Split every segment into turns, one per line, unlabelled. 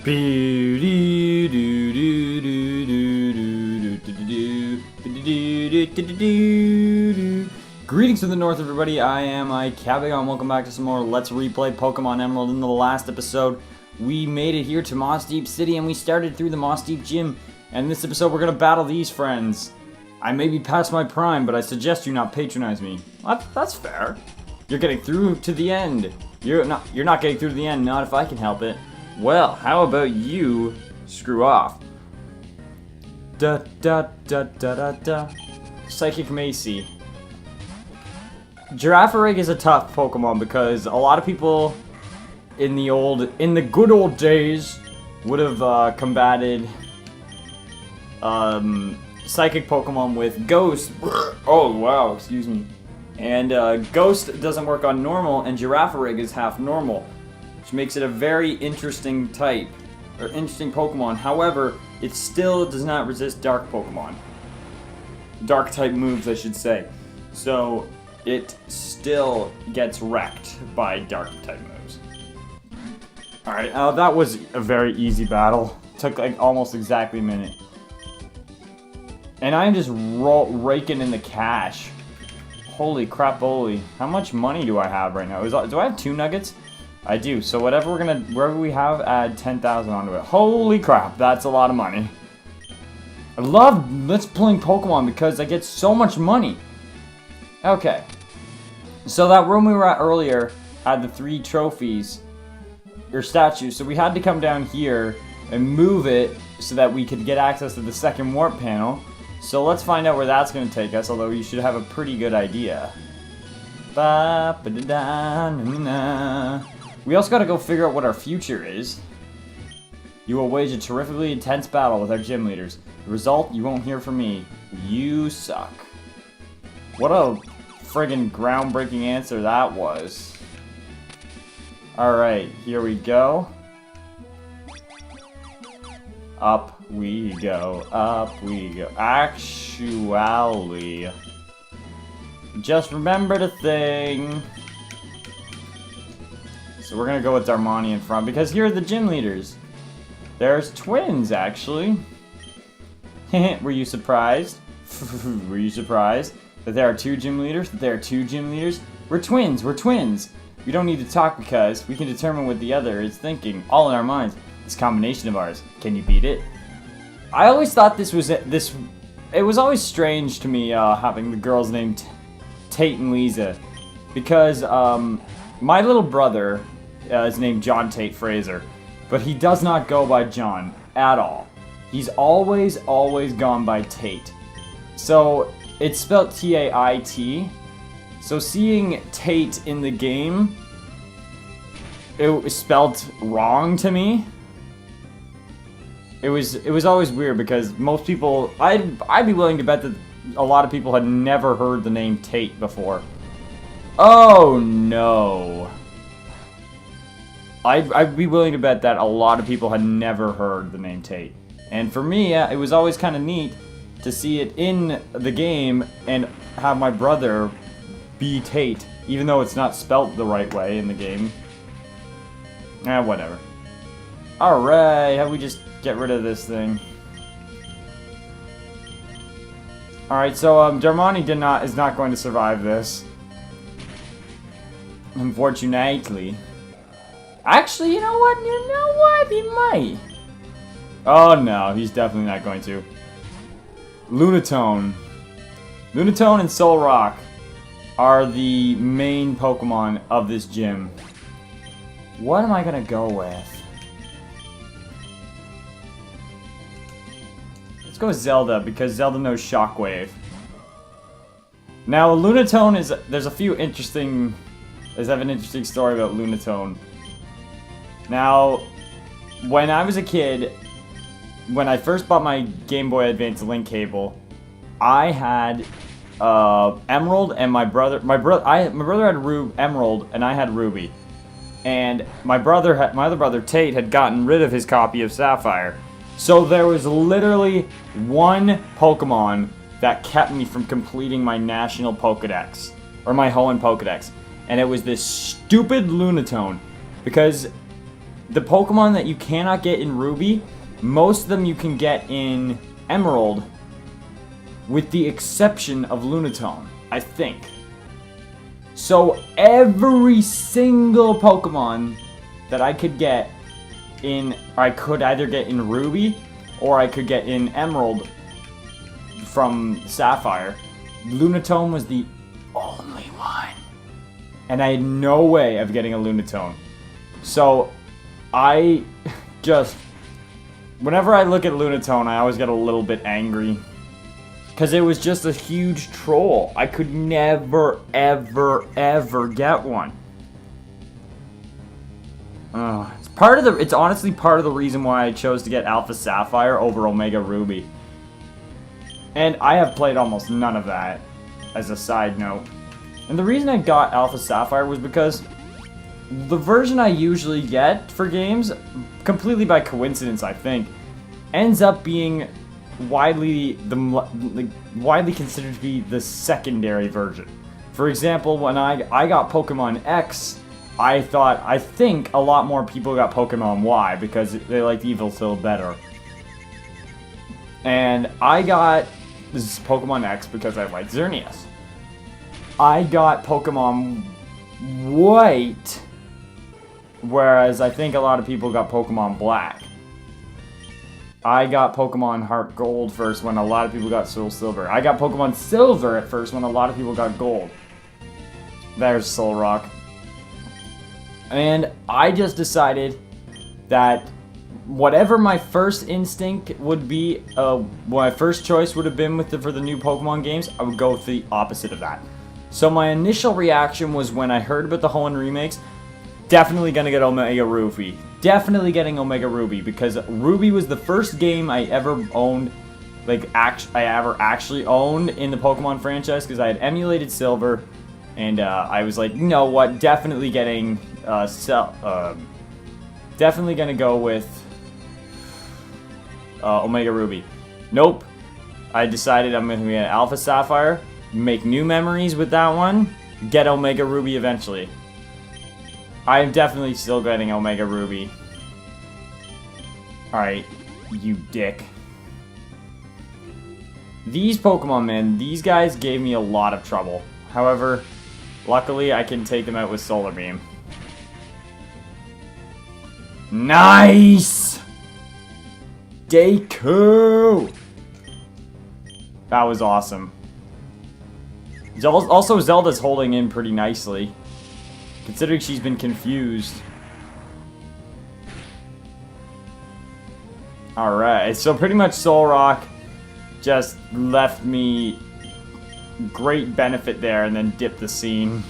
Greetings from the north, everybody. I am iCavion, and welcome back to some more Let's Replay Pokemon Emerald. In the last episode, we made it here to Mossdeep City, and we started through the Mossdeep Gym. And in this episode, we're going to battle these friends. I may be past my prime, but I suggest you not patronize me. That's fair. You're getting through to the end. You're not getting through to the end, not if I can help it. Well, how about you screw off? Da da da da da da. Psychic Macy. Girafarig is a tough Pokemon because a lot of people in the good old days would have combated psychic Pokemon with Ghost. Oh wow, excuse me. And Ghost doesn't work on normal, and Girafarig is half normal, which makes it a very interesting type, or interesting Pokemon. However, it still does not resist Dark Pokemon. Dark type moves, I should say. So, it still gets wrecked by Dark type moves. Alright, that was a very easy battle. Took like almost exactly a minute. And I'm just raking in the cash. Holy crap-oly. How much money do I have right now? Do I have 2 nuggets? I do. So whatever wherever we have, add 10,000 onto it. Holy crap, that's a lot of money. I love Let's Playing Pokemon because I get so much money. Okay. So that room we were at earlier had the 3 trophies, or statues, so we had to come down here and move it so that we could get access to the second warp panel. So let's find out where that's going to take us, although you should have a pretty good idea. We also got to go figure out what our future is. You will wage a terrifically intense battle with our gym leaders. The result, you won't hear from me. You suck. What a friggin' groundbreaking answer that was. Alright, here we go. Up we go, up we go. Actually, just remembered a thing. So we're gonna go with Darmani in front because here are the gym leaders. There's twins, actually. Were you surprised? Were you surprised that there are 2 gym leaders? That there are 2 gym leaders? We're twins, we're twins. We don't need to talk because we can determine what the other is thinking, all in our minds. This combination of ours. Can you beat it? I always thought it was always strange to me having the girls named Tate and Lisa, because my little brother is named John Tate Fraser, but he does not go by John at all. He's always gone by Tate. So it's spelled T-A-I-T. So seeing Tate in the game, it was spelled wrong to me. It was always weird because most people, I'd be willing to bet that a lot of people had never heard the name Tate before. Oh no. I'd be willing to bet that a lot of people had never heard the name Tate. And for me, it was always kind of neat to see it in the game and have my brother be Tate, even though it's not spelt the right way in the game. Whatever. Alright, how we just get rid of this thing? Alright, so Darmani is not going to survive this. Unfortunately. Actually, you know what? He might. Oh no, he's definitely not going to. Lunatone. Lunatone and Solrock are the main Pokemon of this gym. What am I gonna go with? Let's go with Zelda, because Zelda knows Shockwave. Now, Lunatone is... There's an interesting story about Lunatone. Now, when I was a kid, when I first bought my Game Boy Advance link cable, I had Emerald, and my brother had Emerald, and I had Ruby. And my other brother Tate had gotten rid of his copy of Sapphire. So there was literally one Pokemon that kept me from completing my National Pokedex, or my Hoenn Pokedex, and it was this stupid Lunatone, because the Pokemon that you cannot get in Ruby, most of them you can get in Emerald, with the exception of Lunatone, I think. So every single Pokemon that I could get in, I could either get in Ruby, or I could get in Emerald from Sapphire, Lunatone was the only one. And I had no way of getting a Lunatone. So, I just... Whenever I look at Lunatone, I always get a little bit angry. Because it was just a huge troll. I could never, ever, ever get one. It's honestly part of the reason why I chose to get Alpha Sapphire over Omega Ruby. And I have played almost none of that, as a side note. And the reason I got Alpha Sapphire was because the version I usually get for games, completely by coincidence I think, ends up being widely considered to be the secondary version. For example, when I got Pokemon X, I think a lot more people got Pokemon Y because they liked Yveltal better. And I got this is Pokemon X because I liked Xerneas. I got Pokemon White, whereas I think a lot of people got Pokemon Black. I got Pokemon Heart Gold first when a lot of people got Soul Silver. I got Pokemon Silver at first when a lot of people got Gold. There's Solrock. And I just decided that whatever my first instinct would be, my first choice would have been for the new Pokemon games, I would go with the opposite of that. So my initial reaction was when I heard about the Hoenn remakes, definitely gonna get Omega Ruby. Definitely getting Omega Ruby, because Ruby was the first game I ever owned, I ever actually owned in the Pokemon franchise, because I had emulated Silver, and I was like, you know what, definitely getting, definitely gonna go with Omega Ruby. Nope. I decided I'm gonna get Alpha Sapphire, make new memories with that one, get Omega Ruby eventually. I am definitely still getting Omega Ruby. Alright, you dick. These Pokemon, man, these guys gave me a lot of trouble. However, luckily I can take them out with Solar Beam. Nice! Deku! That was awesome. Also, Zelda's holding in pretty nicely, considering she's been confused. Alright, so pretty much Solrock just left me great benefit there and then dipped the scene.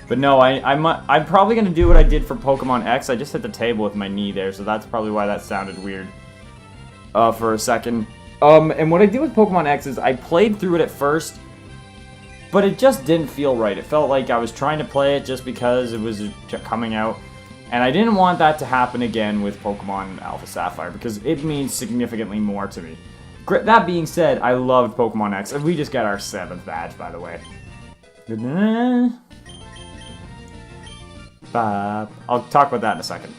But no, I'm probably going to do what I did for Pokemon X. I just hit the table with my knee there, so that's probably why that sounded weird for a second. And what I did with Pokemon X is I played through it at first, but it just didn't feel right. It felt like I was trying to play it just because it was coming out. And I didn't want that to happen again with Pokemon Alpha Sapphire, because it means significantly more to me. That being said, I loved Pokemon X, and we just got our 7th badge, by the way. I'll talk about that in a second.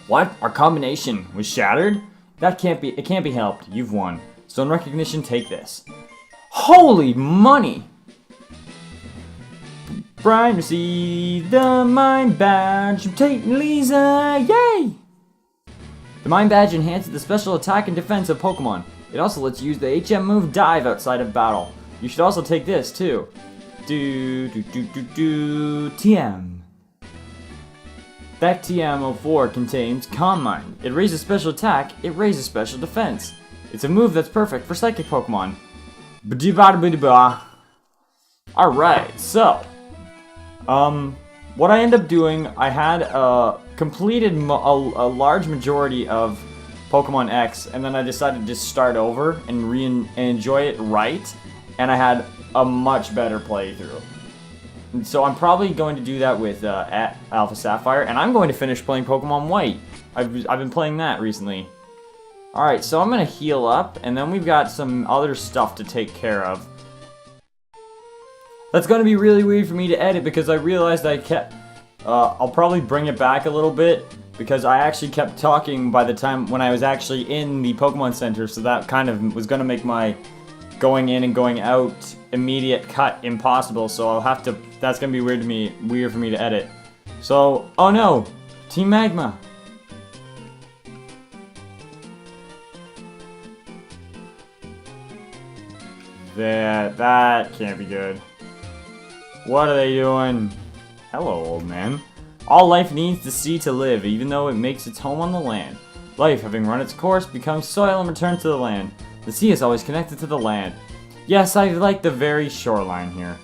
What? Our combination was shattered? It can't be helped. You've won. So in recognition, take this. Holy money! Brian received the Mind Badge from Tate and Lisa! Yay! The Mind Badge enhances the special attack and defense of Pokemon. It also lets you use the HM move Dive outside of battle. You should also take this, too. TM. That TM04 contains Calm Mind. It raises special attack, it raises special defense. It's a move that's perfect for Psychic Pokemon. Alright, so... what I ended up doing, I had completed a large majority of Pokemon X, and then I decided to just start over and enjoy it right, and I had a much better playthrough. And so I'm probably going to do that with Alpha Sapphire, and I'm going to finish playing Pokemon White. I've been playing that recently. Alright, so I'm going to heal up, and then we've got some other stuff to take care of. That's gonna be really weird for me to edit because I realized I kept... I'll probably bring it back a little bit because I actually kept talking by the time when I was actually in the Pokemon Center, so that kind of was gonna make my going in and going out immediate cut impossible, so I'll have to... That's gonna be weird for me to edit. So, oh no! Team Magma! That can't be good. What are they doing? Hello, old man. All life needs the sea to live, even though it makes its home on the land. Life, having run its course, becomes soil and returns to the land. The sea is always connected to the land. Yes, I like the very shoreline here.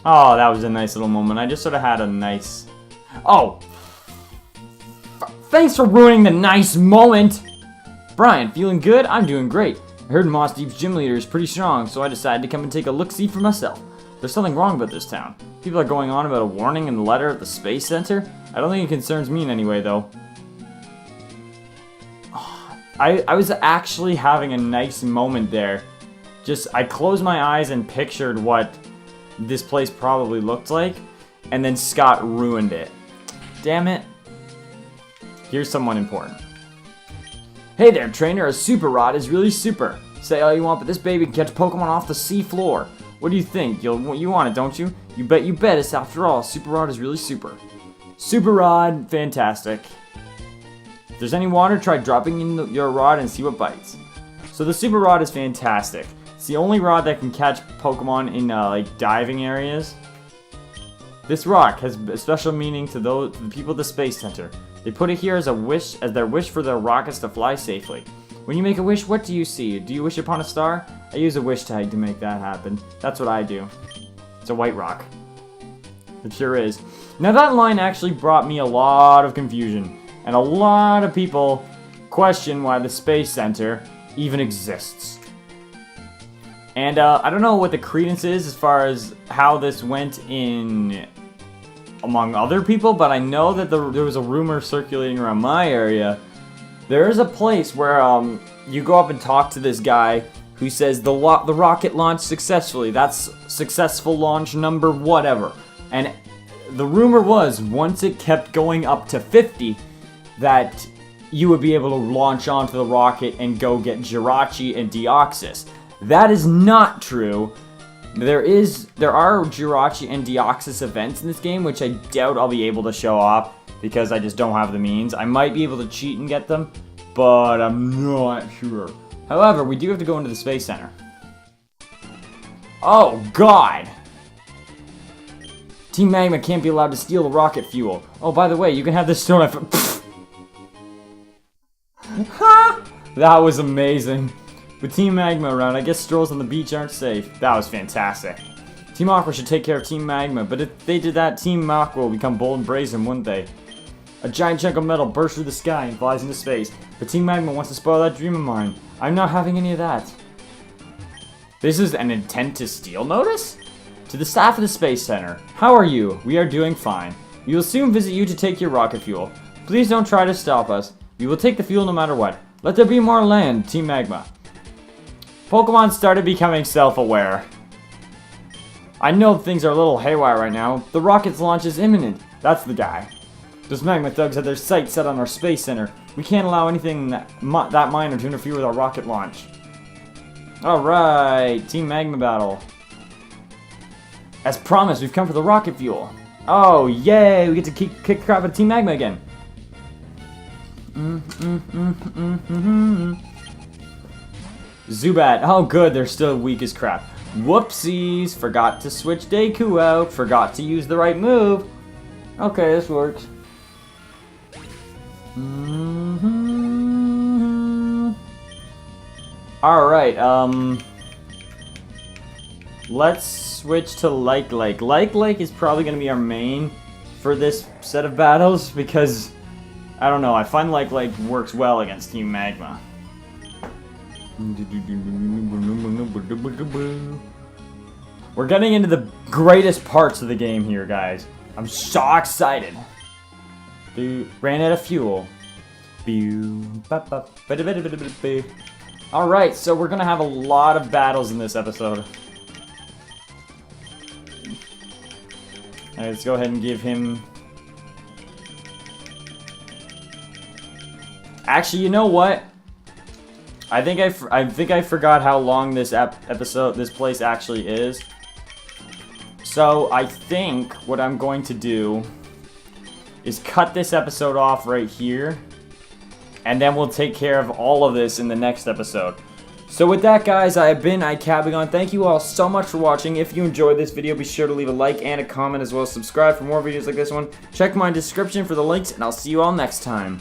Oh, that was a nice little moment. I just sort of had a nice... Oh! Thanks for ruining the nice moment! Brian, feeling good? I'm doing great. I heard Moss Deep's gym leader is pretty strong, so I decided to come and take a look-see for myself. There's something wrong about this town. People are going on about a warning in the letter at the Space Center. I don't think it concerns me in any way, though. I was actually having a nice moment there. I closed my eyes and pictured what this place probably looked like, and then Scott ruined it. Damn it. Here's someone important. Hey there, trainer, a super rod is really super. Say all you want, but this baby can catch Pokemon off the sea floor. What do you think? You want it, don't you? You bet it's after all. Super rod is really super. Super rod, fantastic. If there's any water, try dropping in your rod and see what bites. So the super rod is fantastic. It's the only rod that can catch Pokemon in like diving areas. This rock has a special meaning to the people at the Space Center. They put it here as their wish for their rockets to fly safely. When you make a wish, what do you see? Do you wish upon a star? I use a wish tag to make that happen. That's what I do. It's a white rock. It sure is. Now that line actually brought me a lot of confusion, and a lot of people question why the Space Center even exists. And I don't know what the credence is as far as how this went in among other people, but I know that there was a rumor circulating around my area. There is a place where you go up and talk to this guy who says the rocket launched successfully. That's successful launch number whatever. And the rumor was once it kept going up to 50 that you would be able to launch onto the rocket and go get Jirachi and Deoxys. That is not true. There are Jirachi and Deoxys events in this game, which I doubt I'll be able to show off because I just don't have the means. I might be able to cheat and get them, but I'm not sure. However, we do have to go into the Space Center. Oh, God! Team Magma can't be allowed to steal the rocket fuel. Oh, by the way, you can have this stone. That was amazing. With Team Magma around, I guess strolls on the beach aren't safe. That was fantastic. Team Aqua should take care of Team Magma, but if they did that, Team Aqua will become bold and brazen, wouldn't they? A giant chunk of metal bursts through the sky and flies into space, but Team Magma wants to spoil that dream of mine. I'm not having any of that. This is an intent to steal notice? To the staff of the Space Center, how are you? We are doing fine. We will soon visit you to take your rocket fuel. Please don't try to stop us. We will take the fuel no matter what. Let there be more land, Team Magma. Pokemon started becoming self-aware. I know things are a little haywire right now. The rocket's launch is imminent. That's the guy. Those Magma thugs have their sights set on our Space Center. We can't allow anything that minor to interfere with our rocket launch. Alright, Team Magma battle. As promised, we've come for the rocket fuel. Oh, yay! We get to kick crap out of Team Magma again. Zubat. Oh, good. They're still weak as crap. Whoopsies. Forgot to switch Deku out. Forgot to use the right move. Okay, this works. Alright, let's switch to Like Lake. Like Lake is probably going to be our main for this set of battles because, I don't know, I find Like Lake works well against Team Magma. We're getting into the greatest parts of the game here, guys. I'm so excited. Ran out of fuel. Alright, so we're gonna have a lot of battles in this episode. Alright, let's go ahead and give him... Actually, you know what? I think I forgot how long this this place actually is. So I think what I'm going to do is cut this episode off right here, and then we'll take care of all of this in the next episode. So with that, guys, I have been iCabagon. Thank you all so much for watching. If you enjoyed this video, be sure to leave a like and a comment, as well as subscribe for more videos like this one. Check my description for the links, and I'll see you all next time.